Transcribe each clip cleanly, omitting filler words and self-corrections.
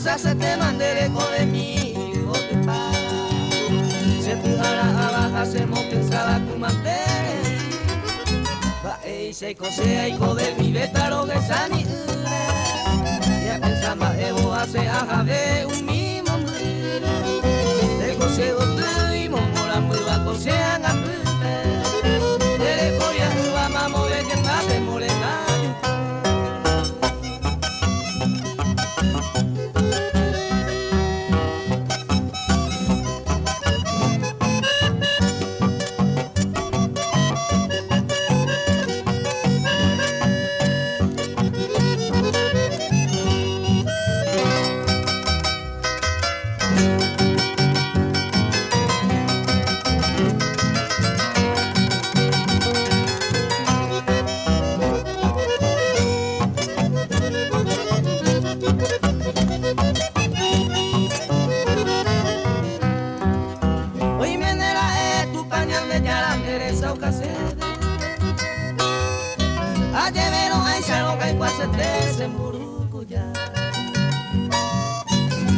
pasa se te mandere de mí, hijo de paz. Se pujara abajo, se mo pensaba tu mantere. Va se cosea hijo de mi betaro que sani ure. Ya pensaba evo hace ajabe un mi mondre. De coseo tu y momora muy va cosean a pute. De coya va mamo de que mate morena.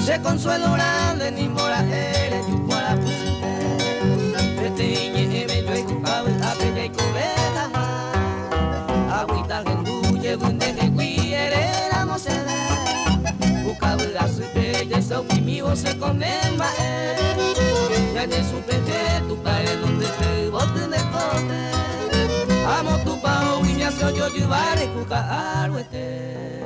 Se consuelo grande ni mora eres y para punte. Te iñe me yo tu cabe a bella y cobela. Agüita genduye bunde de guiere la moseda. Bucabla su bella so mi voz se comemba. Ya de su pete tu padre donde te bote de cote. Amo tu pao y me hace yo llevar cuca arwete.